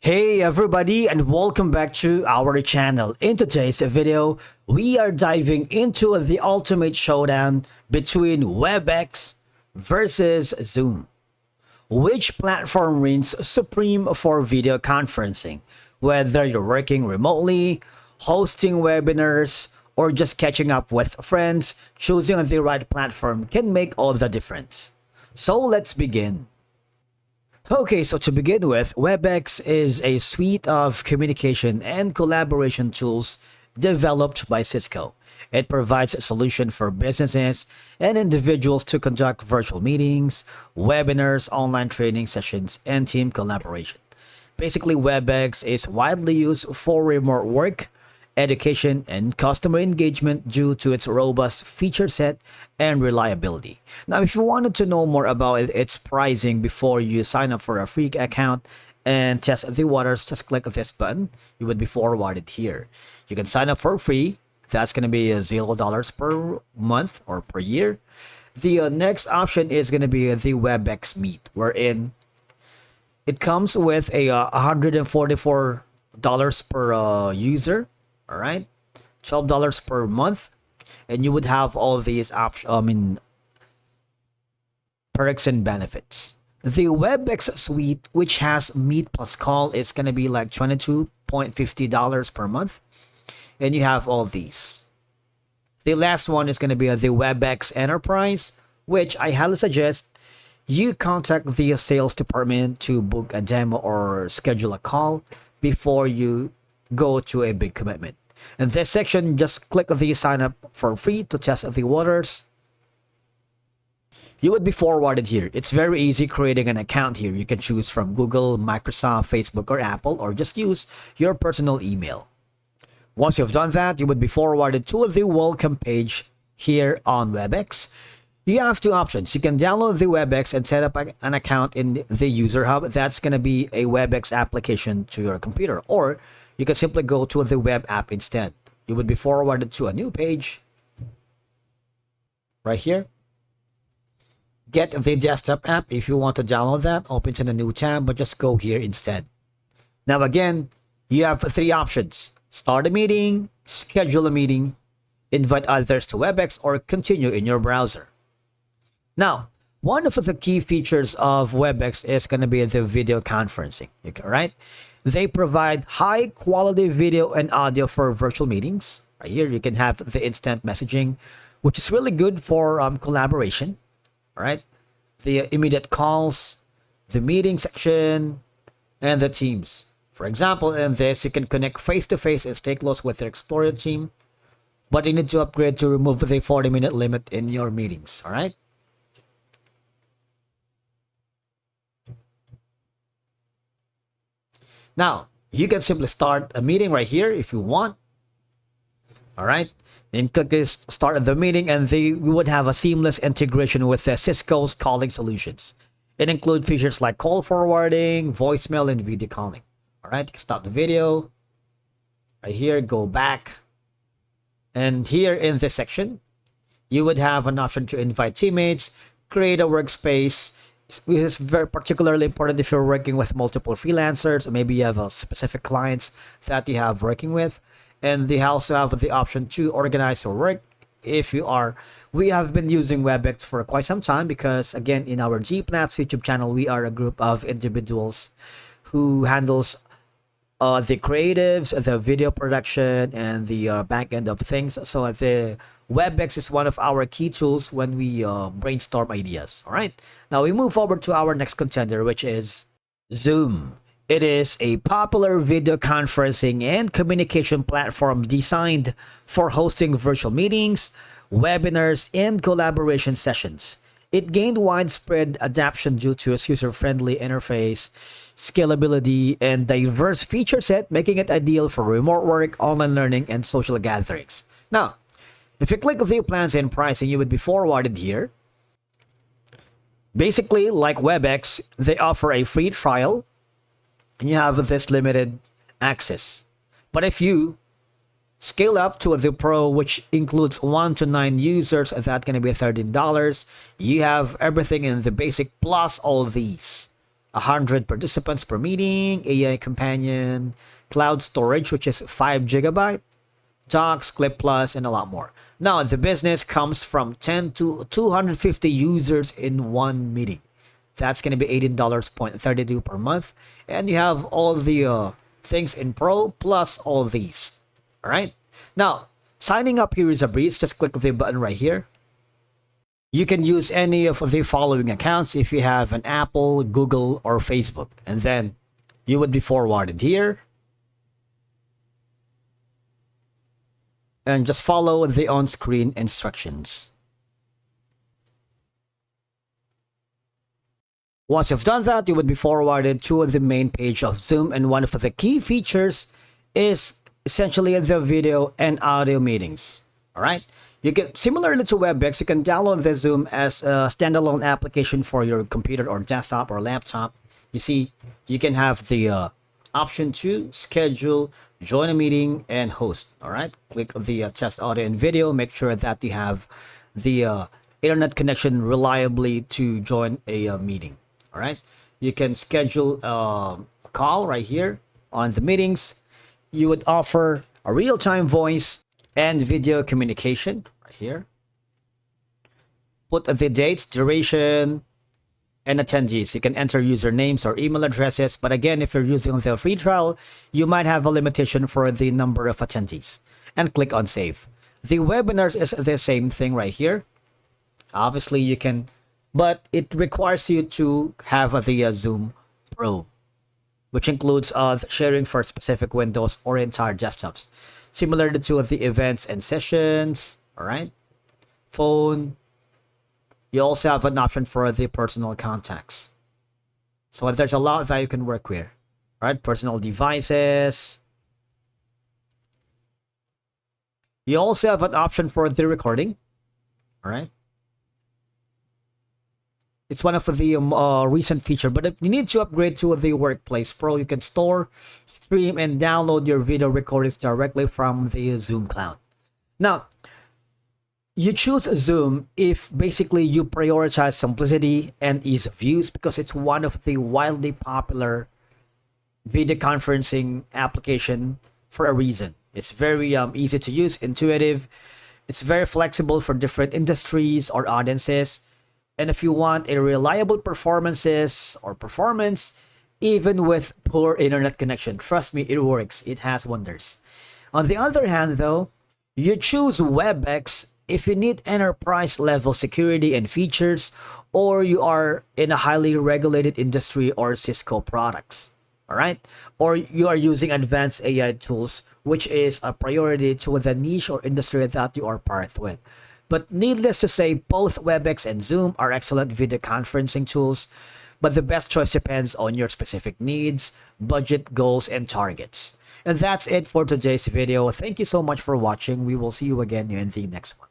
Hey everybody, and welcome back to our channel. In today's video, we are diving into the ultimate showdown between Webex versus Zoom. Which platform reigns supreme for video conferencing? Whether you're working remotely, hosting webinars, or just catching up with friends, choosing the right platform can make all the difference. So let's begin. Okay, so to begin with, Webex is a suite of communication and collaboration tools developed by Cisco. It provides a solution for businesses and individuals to conduct virtual meetings, webinars, online training sessions, and team collaboration. Basically, Webex is widely used for remote work, education, and customer engagement due to its robust feature set and reliability. Now, if you wanted to know more about its pricing before you sign up for a free account and test the waters, just click this button. You would be forwarded here. You can sign up for free. That's going to be $0 per month or per year. The next option is going to be the Webex Meet, wherein it comes with a $144 per user. All right, $12 per month, and you would have all of these perks and benefits. The Webex suite, which has Meet plus Call, is gonna be like $22.50 per month, and you have all of these. The last one is gonna be the Webex Enterprise, which I highly suggest you contact the sales department to book a demo or schedule a call before you go to a big commitment. In this section, just click the sign up for free to test the waters. You would be forwarded here. It's very easy creating an account here. You can choose from Google, Microsoft, Facebook, or Apple, or just use your personal email. Once you've done that, you would be forwarded to the welcome page here on Webex. You have two options. You can download the Webex and set up an account in the user hub. That's going to be a Webex application to your computer, or you can simply go to the web app instead. You would be forwarded to a new page right here. Get the desktop app. If you want to download that, open in a new tab, but just go here instead. Now again, you have three options: start a meeting, schedule a meeting, invite others to Webex, or continue in your browser. Now, one of the key features of Webex is going to be the video conferencing, right? They provide high quality video and audio for virtual meetings. Right here, you can have the instant messaging, which is really good for collaboration. All right, the immediate calls, the meeting section, and the teams. For example, in this, you can connect face-to-face and stay close with your Explorer team, but you need to upgrade to remove the 40-minute limit in your meetings. All right. Now, you can simply start a meeting right here if you want. All right. And click this start the meeting, and we would have a seamless integration with Cisco's calling solutions. It includes features like call forwarding, voicemail, and video calling. All right. You can stop the video. Right here, go back. And here in this section, you would have an option to invite teammates, create a workspace. This is very particularly important if you're working with multiple freelancers, or maybe you have a specific clients that you have working with. And they also have the option to organize your work. If you are, we have been using Webex for quite some time because, again, in our GPlats YouTube channel, we are a group of individuals who handles the creatives, the video production, and the back end of things. So the Webex is one of our key tools when we brainstorm ideas. All right. Now we move forward to our next contender, which is Zoom. It is a popular video conferencing and communication platform designed for hosting virtual meetings, webinars, and collaboration sessions. It gained widespread adoption due to its user-friendly interface, scalability, and diverse feature set, making it ideal for remote work, online learning, and social gatherings. Now, if you click View Plans and Pricing, you would be forwarded here. Basically, like Webex, they offer a free trial, and you have this limited access. But if you scale up to the Pro, which includes 1 to 9 users, that's going to be $13. You have everything in the basic plus all of these. 100 participants per meeting, AI companion, cloud storage, which is 5 gigabyte, docs, clip plus, and a lot more. Now, the business comes from 10 to 250 users in one meeting. That's going to be $18.32 per month. And you have all the things in Pro plus all of these. All right. Now, signing up here is a breeze. Just click the button right here. You can use any of the following accounts if you have an Apple, Google, or Facebook. And then you would be forwarded here. And just follow the on-screen instructions. Once you've done that, you would be forwarded to the main page of Zoom, and one of the key features is essentially the video and audio meetings. All right, you can, similarly to Webex, you can download the Zoom as a standalone application for your computer or desktop or laptop. You see, you can have the option to schedule, join a meeting, and host. All right, click the test audio and video. Make sure that you have the internet connection reliably to join a meeting. All right, you can schedule a call right here on the meetings. You would offer a real-time voice and video communication right here. Put the dates, duration, and attendees. You can enter usernames or email addresses, but again, if you're using the free trial, you might have a limitation for the number of attendees. And click on save. The webinars is the same thing right here. Obviously, you can, but it requires you to have the Zoom Pro, which includes sharing for specific windows or entire desktops, similar to the events and sessions. All right, phone. You also have an option for the personal contacts. So there's a lot that you can work with. All right, personal devices. You also have an option for the recording. All right. It's one of the recent feature, but if you need to upgrade to the Workplace Pro, you can store, stream, and download your video recordings directly from the Zoom cloud. Now, you choose Zoom if basically you prioritize simplicity and ease of use, because it's one of the wildly popular video conferencing application for a reason. It's very easy to use, intuitive. It's very flexible for different industries or audiences. And if you want a reliable performance, even with poor internet connection, trust me, it works. It has wonders. On the other hand, though, you choose Webex if you need enterprise level security and features, or you are in a highly regulated industry or Cisco products. All right. Or you are using advanced AI tools, which is a priority to the niche or industry that you are part with. But needless to say, both Webex and Zoom are excellent video conferencing tools, but the best choice depends on your specific needs, budget, goals, and targets. And that's it for today's video. Thank you so much for watching. We will see you again in the next one.